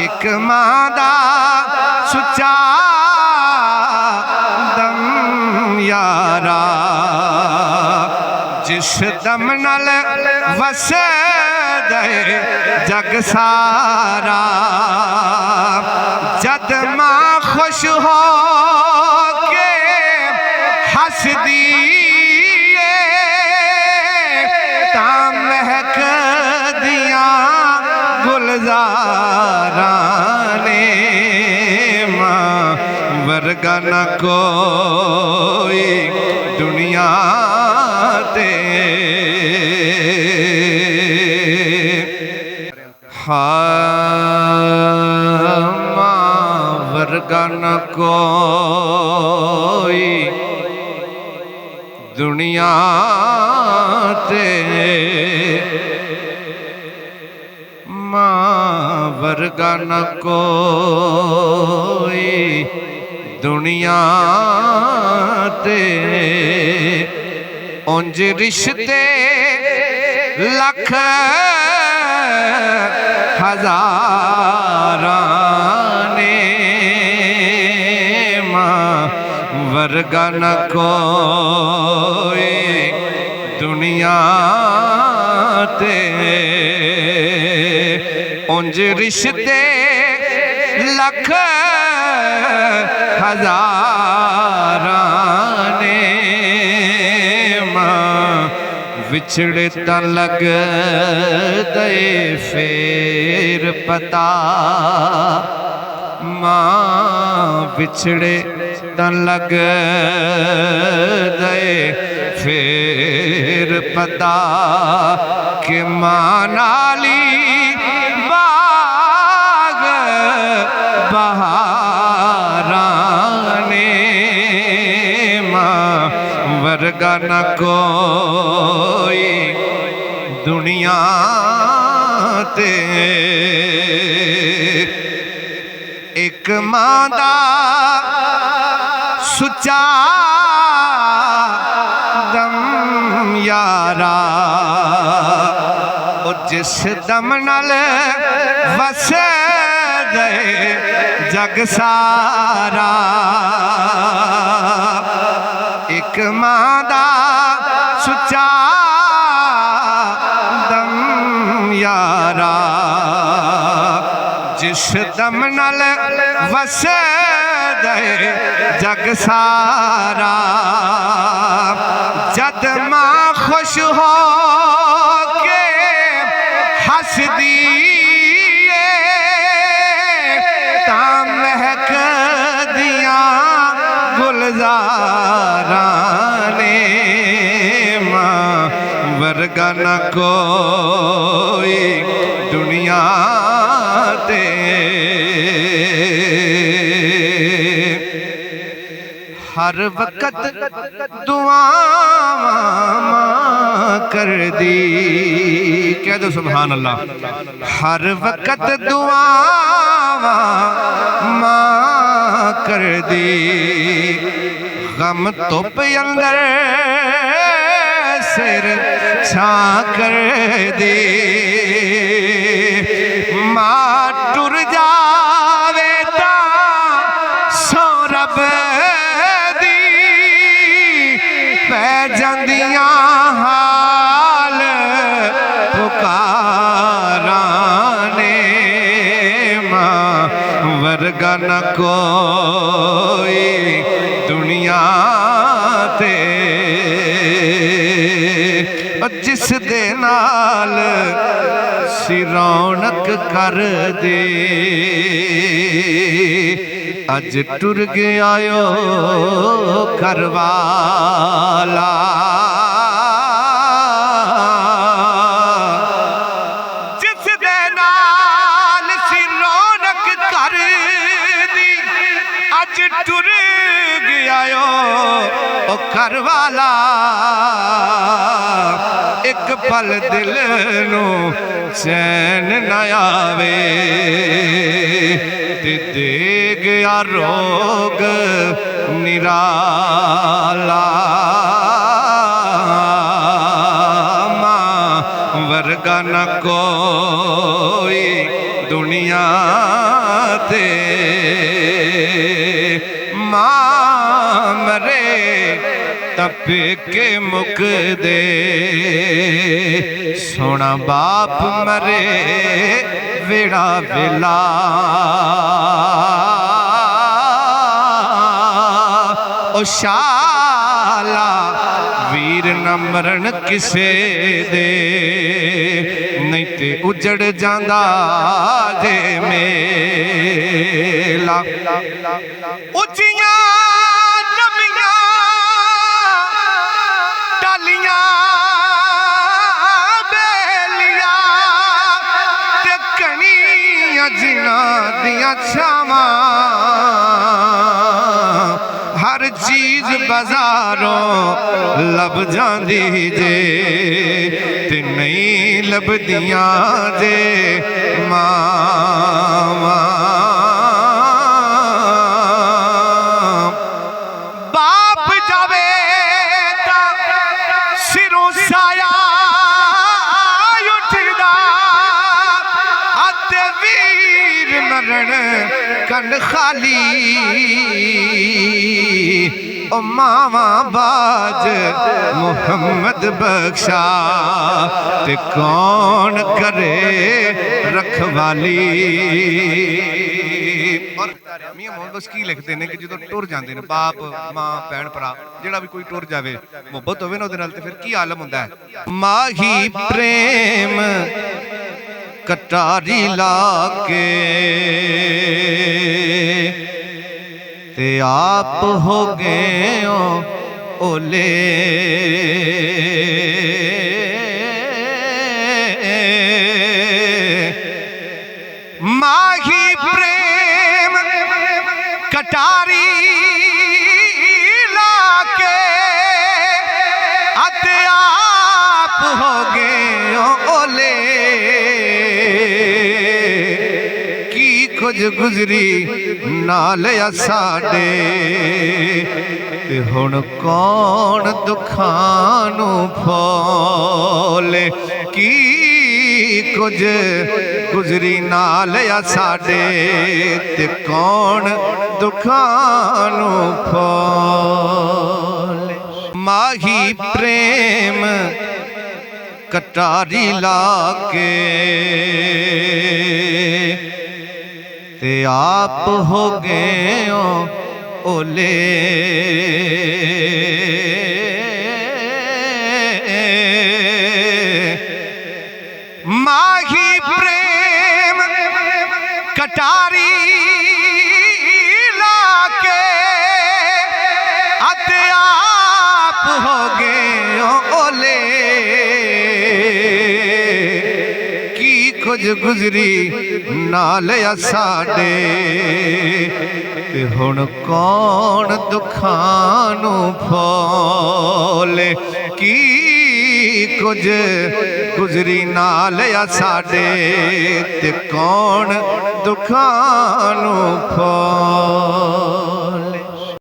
एक मां दा सुचा दम यारा जिस दम नाल वसदे जग सारा जद मां खुश हो के हसदी महक दिया गुलजारा ने मां वर्गा न कोई दुनिया ते मां वर्गा न कोई दुनिया ते मां वर्गा न कोई दुनिया ते उंज रिश्ते लख हजारां ने मां वर्गा न कोई दुनिया ते उंज रिश्ते लख हजारां ने मां विछड़े ता लग दे फेर पता मां विछड़े ता लग दे फेर पता कि मां नाली बाग बहारां ने मां वर्गा न कोई दुनिया ते एक मां दा सुचा दम यारा जिस दम नाल वसदे जग सारा एक मां दा सुचा दम यारा जिस दम नाल वसदे जग सारा जद मां खुश हो के हसदी तां महक दिया गुलजारां ने मां वर्गा न कोई दुनिया ते हर वक्त दुआवां कर दी कह दो सुभान अल्लाह हर वक्त दुआवां कर दी गम धुप अंदर सिर छा कर दी मां टुर जावे तां सो रब जंदियां हाल पुकारां ने मां वर्गा न कोई दुनिया ते जिस दे नाल सिरौनक कर दे अज टुर गया घरवाला जिस दे नाल सिरौनक कर दी अज टुर गया घरवाला एक पल दिल नू चैन न आवे ते दे गया रोग निराला मां वर्गा न कोई दुनिया ते मां मरे तपे के मुक दे सोना बाप मरे वेड़ा वेला ओ शाला वीर न मरण किसे दे नहीं ते उजड़ जांदा जे मेला उचियां जमियां टालियां बेलियां ते कणियां जिन्हां दियां छावां हर चीज बाजारों लब जांदी जे ते नहीं लभदियां जे मावां बाप जावे तां सिरों साया उठदा अते वीर मरण कन खाली ओ मावा बाज मुहम्मद बख्शा ते कौन करे रखवाली। और मियां मोहम्मद बख्श की लिखते हैं कि जो टुर जाते हैं बाप मां भैन भरा जिहड़ा भी कोई टुर जाए मुहब्बत होवे ना उहदे नाल ते फिर की आलम हुंदा है। माही प्रेम कटारी लाके ते आप हो गए ओले माही प्रेम कटारी लाके अते आप हो गए ओले की कुछ गुजरी नाल साडे ते हुण कौन दुखां नूं फोले की कुछ गुजरी नाल साडे ते कौन दुखां नूं फोले। माही प्रेम कटारी लाके ते आप हो गए ओले माही प्रेम कटारी लाके अते आप हो गए ओले की कुछ गुजरी नाल साडे ते हुण कौन दुखां नूं फोले की कुछ गुजरी नाल साडे ते कौन दुखां नूं फोले।